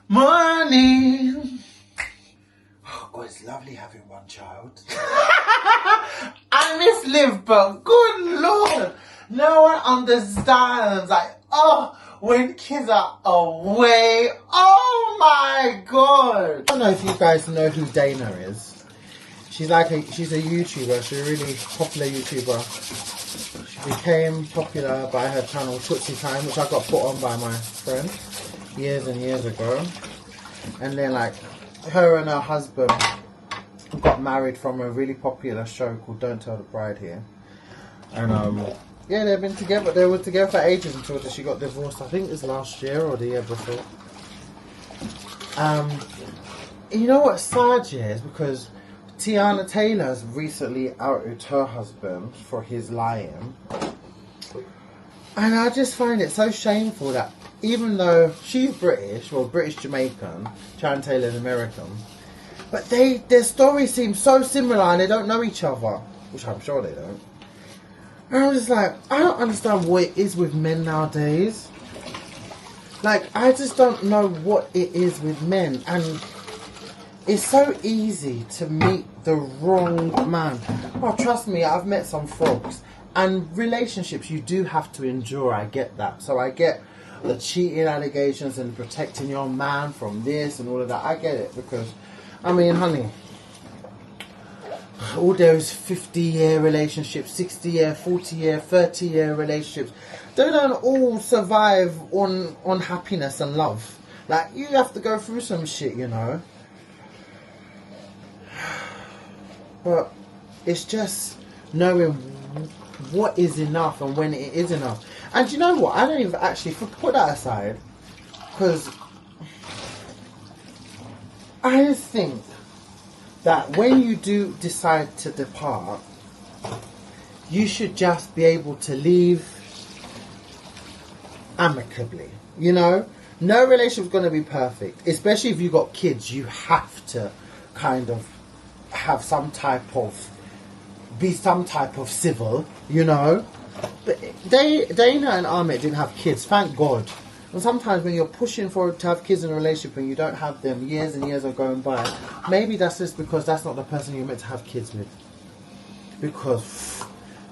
Morning. Oh God, it's lovely having one child. I miss Liv, but good Lord, no one understands. Like, oh, when kids are away, oh my God. I don't know if you guys know who Daina is. She's a YouTuber. She's a really popular YouTuber. She became popular by her channel Chitty Chat, which I got put on by my friend years and years ago. And then like her and her husband got married from a really popular show called Don't Tell the Bride Here. And yeah, they've been together. They were together for ages until she got divorced. I think it was last year or the year before. You know what's sad here is because Teyana Taylor's recently outed her husband for his lying. And I just find it so shameful that even though she's British, well, British Jamaican, Teyana Taylor's American, but their stories seem so similar and they don't know each other, which I'm sure they don't. And I'm just like, I don't understand what it is with men nowadays. Like, I just don't know what it is with men. And it's so easy to meet the wrong man. Oh, trust me, I've met some folks. And relationships, you do have to endure. I get that. So I get the cheating allegations and protecting your man from this and all of that. I get it because, I mean, honey, all those 50-year relationships, 60-year, 40-year, 30-year relationships, they don't all survive on happiness and love. Like, you have to go through some shit, you know. But it's just knowing what is enough and when it is enough. And you know what? I don't even actually put that aside, because I just think that when you do decide to depart, you should just be able to leave amicably. You know, no relationship's going to be perfect, especially if you've got kids. You have to kind of have some type of civil, you know. But Daina and Ahmed didn't have kids, thank God. And sometimes when you're pushing to have kids in a relationship and you don't have them, years and years are going by, maybe that's just because that's not the person you're meant to have kids with. Because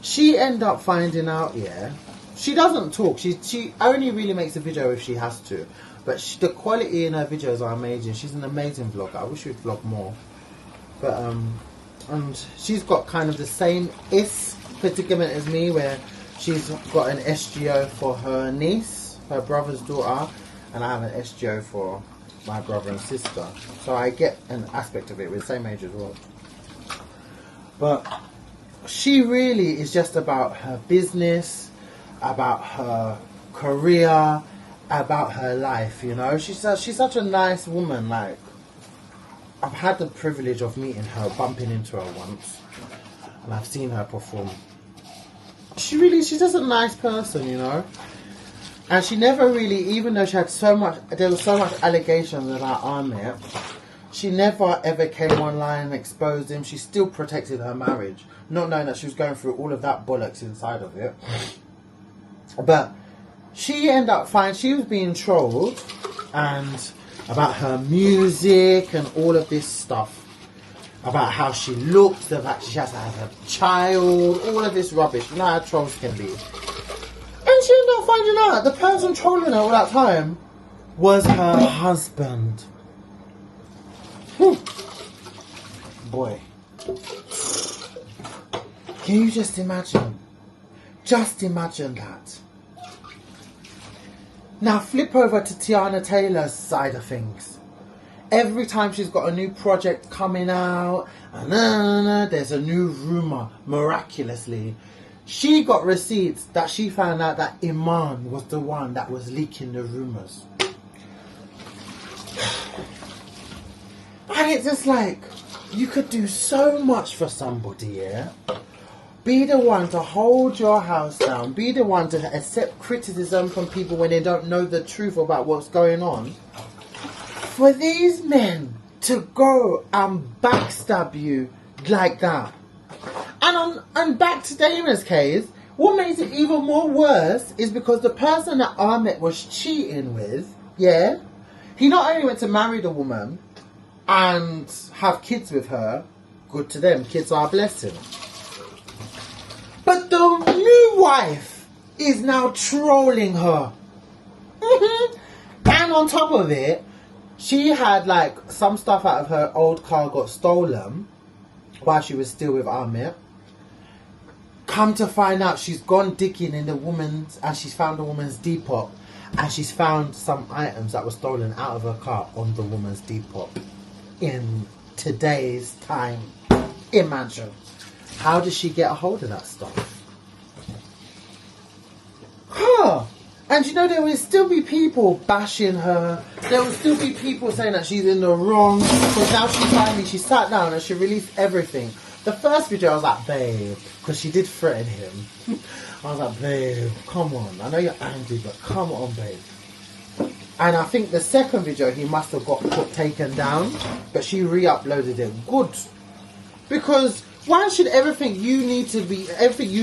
she ended up finding out, yeah, she doesn't talk. She only really makes a video if she has to. But the quality in her videos are amazing. She's an amazing vlogger. I wish she'd vlog more. But and she's got kind of the same predicament as me, where she's got an SGO for her niece, her brother's daughter, and I have an SGO for my brother and sister. So I get an aspect of it. We're the same age as well. But she really is just about her business, about her career, about her life, you know. She's such a nice woman. Like, I've had the privilege of meeting her, bumping into her once, and I've seen her perform. She's just a nice person, you know. And she never really, even though there was so much allegations about Ahmed, she never ever came online and exposed him. She still protected her marriage, not knowing that she was going through all of that bollocks inside of it. But she ended up she was being trolled, and about her music and all of this stuff, about how she looks, the fact she has to have a child, all of this rubbish. You know how trolls can be. And she ended up finding out the person trolling her all that time was her husband. Boy, can you just imagine? Just imagine that. Now flip over to Teyana Taylor's side of things. Every time she's got a new project coming out, and there's a new rumour, miraculously. She got receipts that she found out that Iman was the one that was leaking the rumours. And it's just like, you could do so much for somebody, yeah? Be the one to hold your house down. Be the one to accept criticism from people when they don't know the truth about what's going on. For these men to go and backstab you like that. And back to Daina's case, what makes it even more worse is because the person that Ahmed was cheating with, yeah, He not only went to marry the woman and have kids with her, good to them, kids are a blessing. But the new wife is now trolling her. And on top of it, she had like some stuff out of her old car got stolen while she was still with Amit. Come to find out, she's gone digging in the woman's, and she's found the woman's Depop, and she's found some items that were stolen out of her car on the woman's Depop. In today's time, imagine. How did she get a hold of that stuff? Huh. And you know, there will still be people bashing her. There will still be people saying that she's in the wrong. Because now she sat down and she released everything. The first video I was like, babe, because she did threaten him. I was like, babe, come on. I know you're angry, but come on, babe. And I think the second video he must have got taken down. But she re-uploaded it. Good. Because why should everything you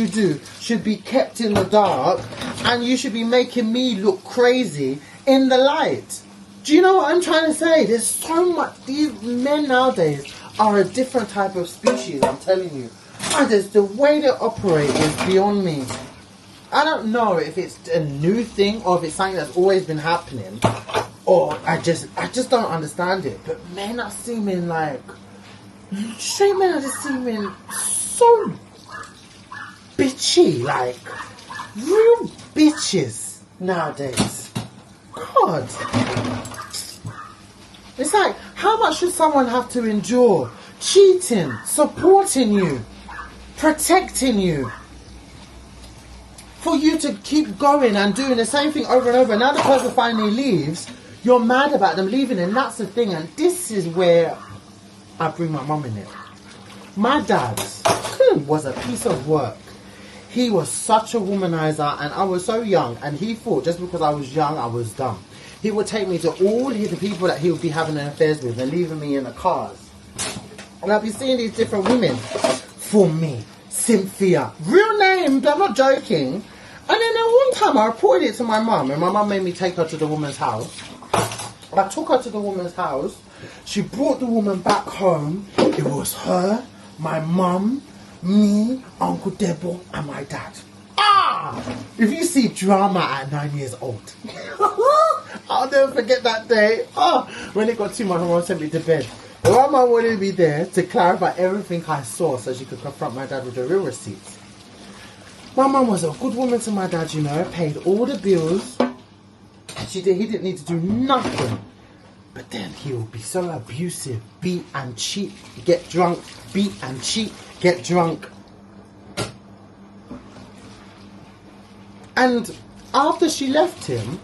do should be kept in the dark, and you should be making me look crazy in the light? Do you know what I'm trying to say? There's so much. These men nowadays are a different type of species, I'm telling you. And the way they operate is beyond me. I don't know if it's a new thing or if it's something that's always been happening, or I just don't understand it. But men are seeming like, straight men are just seeming so bitchy, like real bitches nowadays. God. It's like, how much should someone have to endure? Cheating, supporting you, protecting you, for you to keep going and doing the same thing over and over. Now the person finally leaves, you're mad about them leaving, and that's the thing. And this is where I bring my mum in it. My dad was a piece of work. He was such a womanizer, and I was so young, and he thought just because I was young, I was dumb. He would take me to all the people that he would be having affairs with and leaving me in the cars. And I'd be seeing these different women for me. Cynthia. Real names, I'm not joking. And then at one time I reported it to my mum, and my mum made me take her to the woman's house. I took her to the woman's house. She brought the woman back home. It was her, my mum, me, Uncle Debo, and my dad. If you see drama at 9 years old, I'll never forget that day. When it got too much, my mum sent me to bed. But my mum wanted me there to clarify everything I saw so she could confront my dad with the real receipts. My mum was a good woman to my dad, you know, paid all the bills. He didn't need to do nothing. But then he would be so abusive, beat and cheat, get drunk, beat and cheat, get drunk. And after she left him,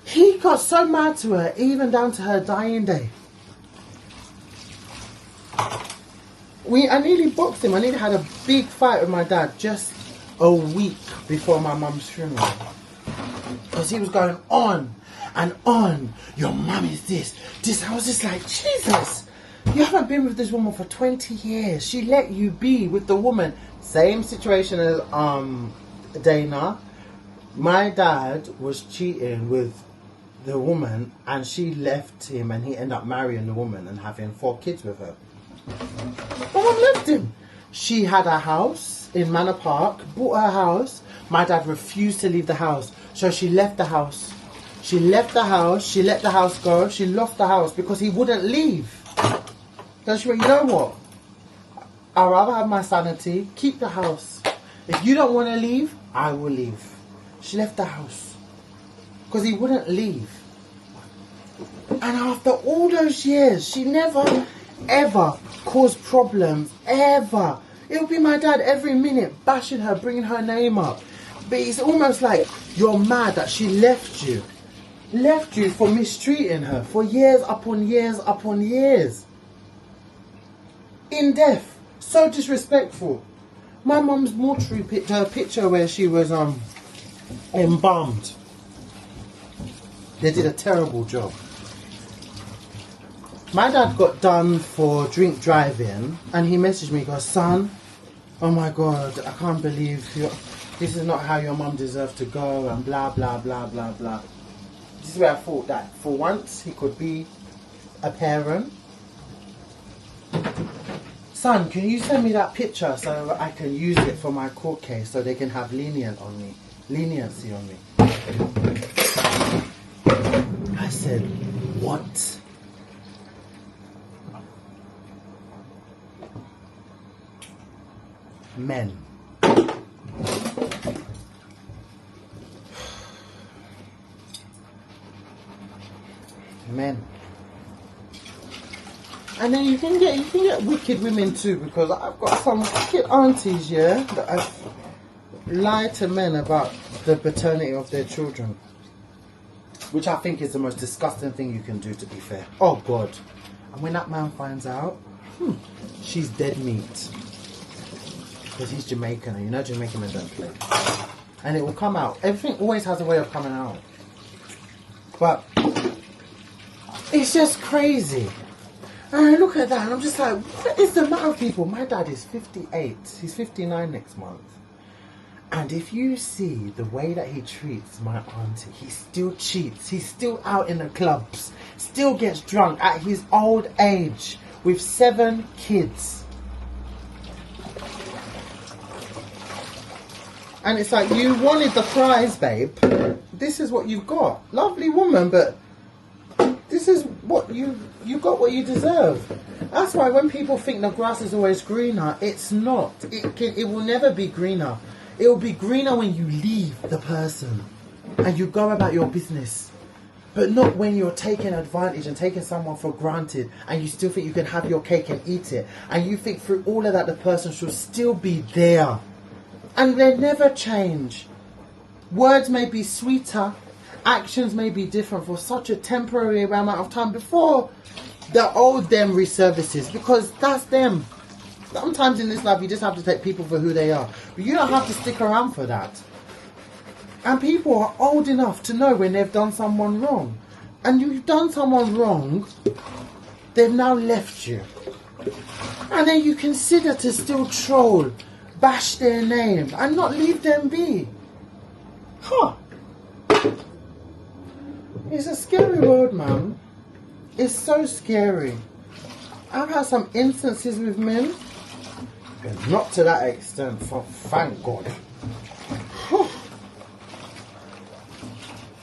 he got so mad to her, even down to her dying day. I nearly boxed him. I nearly had a big fight with my dad just a week before my mum's funeral. Because he was going on and on. Your mum is this. I was just like, Jesus, you haven't been with this woman for 20 years. She let you be with the woman. Same situation as Daina. My dad was cheating with the woman, and she left him, and he ended up marrying the woman and having 4 kids with her. My mum left him. She had a house in Manor Park, bought her house. My dad refused to leave the house, so she left the house. She left the house, she let the house go, she lost the house because he wouldn't leave. Then she went, you know what? I'd rather have my sanity, keep the house. If you don't want to leave, I will leave. She left the house because he wouldn't leave. And after all those years, she never, ever caused problems, ever. It would be my dad every minute bashing her, bringing her name up. But it's almost like you're mad that she left you. Left you for mistreating her for years upon years upon years. In death. So disrespectful. My mum's mortuary picture where she was embalmed. They did a terrible job. My dad got done for drink driving, and he messaged me, he goes, son, oh my God, I can't believe this is not how your mum deserved to go, and blah, blah, blah, blah, blah. This is where I thought that for once he could be a parent. Son, can you send me that picture so I can use it for my court case so they can have leniency on me? I said, what? Men. Men. And then you can get wicked women too, because I've got some wicked aunties, yeah, that I've lied to men about the paternity of their children, which I think is the most disgusting thing you can do, to be fair. Oh God! And when that man finds out, she's dead meat, because he's Jamaican, and you know Jamaican men don't play. And it will come out. Everything always has a way of coming out, but it's just crazy. And I look at that and I'm just like, what is the matter with people? My dad is 58. He's 59 next month. And if you see the way that he treats my auntie, he still cheats. He's still out in the clubs. Still gets drunk at his old age with 7 kids. And it's like, you wanted the prize, babe. This is what you've got. Lovely woman, but this is what you got what you deserve. That's why when people think the grass is always greener, it's not. It will never be greener. It will be greener when you leave the person and you go about your business, but not when you're taking advantage and taking someone for granted and you still think you can have your cake and eat it, and you think through all of that the person should still be there, and they never change. Words may be sweeter, actions may be different for such a temporary amount of time before the old them resurfaces, because that's them. Sometimes in this life you just have to take people for who they are, but you don't have to stick around for that. And people are old enough to know when they've done someone wrong, and you've done someone wrong, they've now left you, and then you consider to still troll, bash their name and not leave them be. It's a scary world, man. It's so scary. I've had some instances with men, but not to that extent, for thank God.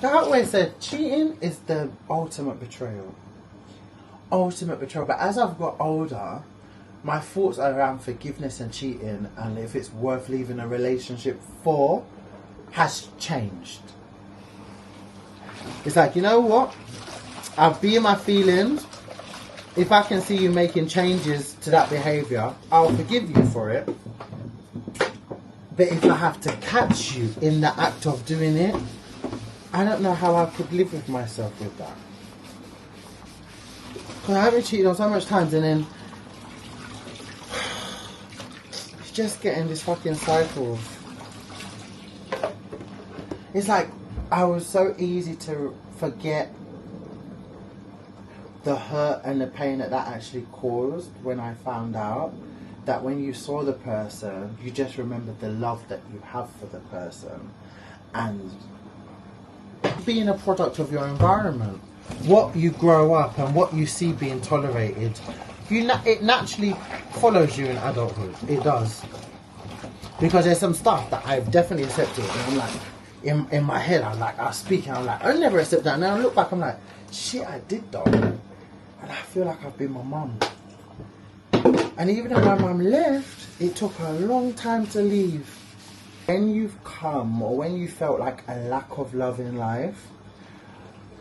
I always said cheating is the ultimate betrayal. Ultimate betrayal. But as I've got older, my thoughts around forgiveness and cheating, and if it's worth leaving a relationship for, has changed. It's like, you know what? I'll be in my feelings. If I can see you making changes to that behaviour, I'll forgive you for it. But if I have to catch you in the act of doing it, I don't know how I could live with myself with that. Because I haven't cheated on so much times, and then it's just getting this fucking cycle. It's like I was so easy to forget the hurt and the pain that actually caused when I found out that when you saw the person, you just remembered the love that you have for the person, and being a product of your environment, what you grow up and what you see being tolerated, it naturally follows you in adulthood. It does, because there's some stuff that I've definitely accepted, and I'm like, in my head, I'm like, I speak and I'm like, I never accept that. And then I look back, I'm like, shit, I did though. And I feel like I've been my mum. And even though my mum left, it took her a long time to leave. When you've come, or when you felt like a lack of love in life,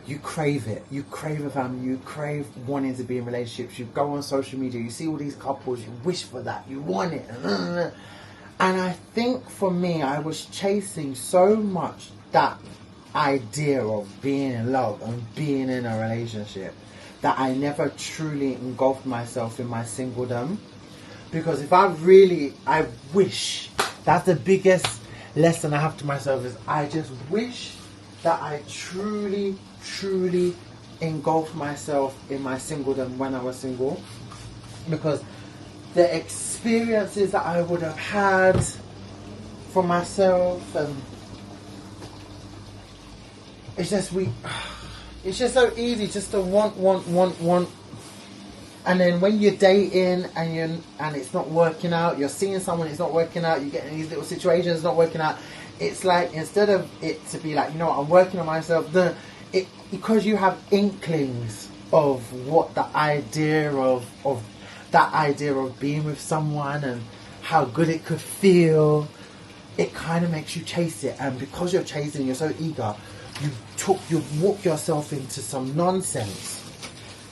you crave it. You crave a family. You crave wanting to be in relationships. You go on social media, you see all these couples, you wish for that, you want it. And I think for me, I was chasing so much that idea of being in love and being in a relationship that I never truly engulfed myself in my singledom. Because if I wish, that's the biggest lesson I have to myself, is I just wish that I truly engulfed myself in my singledom when I was single. Because the experiences that I would have had for myself, and it's just It's just so easy just to want. And then when you're dating and it's not working out, you're seeing someone, it's not working out, you get in these little situations, it's not working out. It's like, instead of it to be like, you know what, I'm working on myself, because you have inklings of what the idea of that idea of being with someone and how good it could feel, it kind of makes you chase it. And because you're chasing, you're so eager, you walk yourself into some nonsense.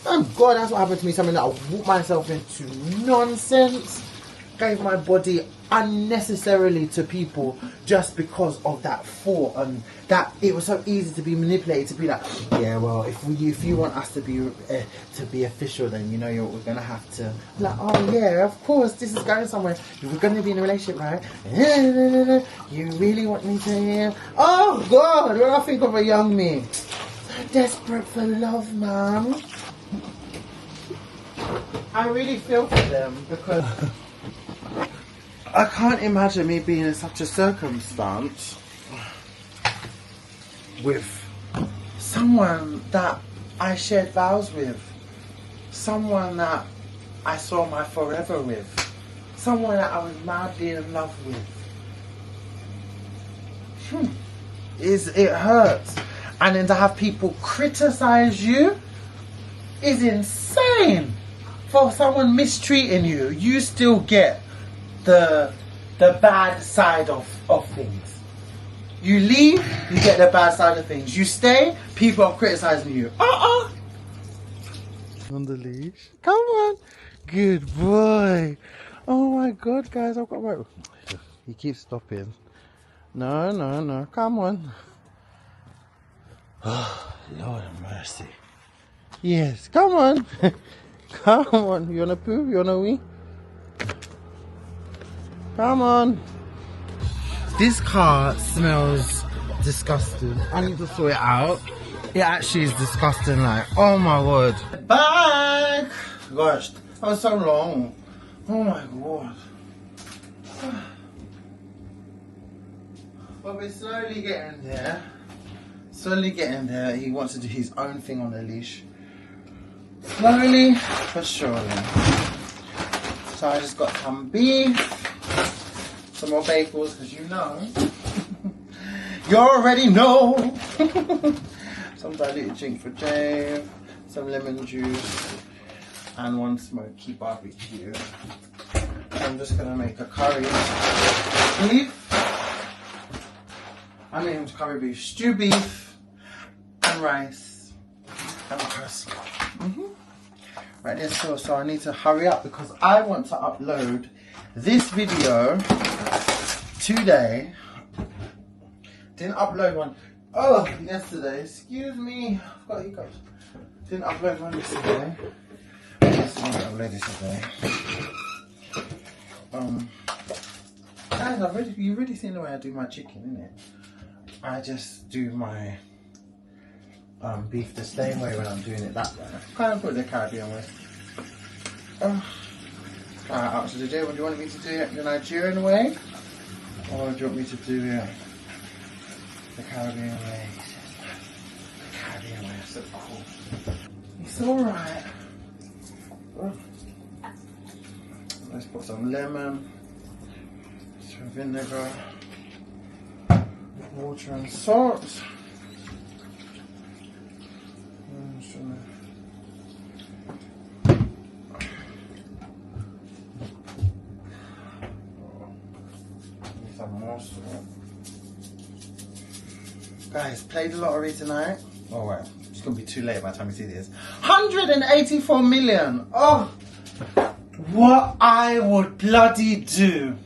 Oh God, that's what happened to me. Something that I walked myself into nonsense, gave my body unnecessarily to people just because of that thought, and that it was so easy to be manipulated, to be like, yeah, well, if you want us to be official, then you know we're gonna have to, like, oh yeah, of course, this is going somewhere. We're gonna be in a relationship, right? You really want me to? Oh God, when I think of a young me, so desperate for love, man. I really feel for them, because I can't imagine me being in such a circumstance with someone that I shared vows with, someone that I saw my forever with, someone that I was madly in love with. It hurts. And then to have people criticize you is insane. For someone mistreating you, you still get the bad side of things. You leave, you get the bad side of things. You stay, people are criticizing you. On the leash. Come on. Good boy. Oh my God, guys, I've got my... He keeps stopping. No. Come on. Oh, Lord have mercy. Yes, come on. Come on. You wanna poo? You wanna wee? Come on. This car smells disgusting. I need to sort it out. It actually is disgusting, like, oh my word. Back! Gosh, that was so long. Oh my God. But we're slowly getting there. Slowly getting there. He wants to do his own thing on the leash. Slowly but surely. So I just got some beef, some more bagels, because you know. You already know. Some diluted drink for Joye, some lemon juice, and one smoky barbecue. I'm just going to make a curry beef. I made him curry beef, stew beef, and rice, and crust. Right, there's so I need to hurry up because I want to upload this video today. Didn't upload one yesterday. Excuse me, I've got hiccups. Didn't upload one yesterday. Yes, I need to upload this today. Guys, you've already seen the way I do my chicken, innit? I just do my beef the same way when I'm doing it that way. Kind of put the Caribbean way. Alright, so today, do you want me to do it the Nigerian way? Or do you want me to do it the Caribbean way? The Caribbean way, so cool. It's alright. Let's put some lemon, some vinegar, water and salt. Some more salt. Guys, play the lottery tonight. Oh well, it's gonna be too late by the time you see this. 184 million. Oh, what I would bloody do.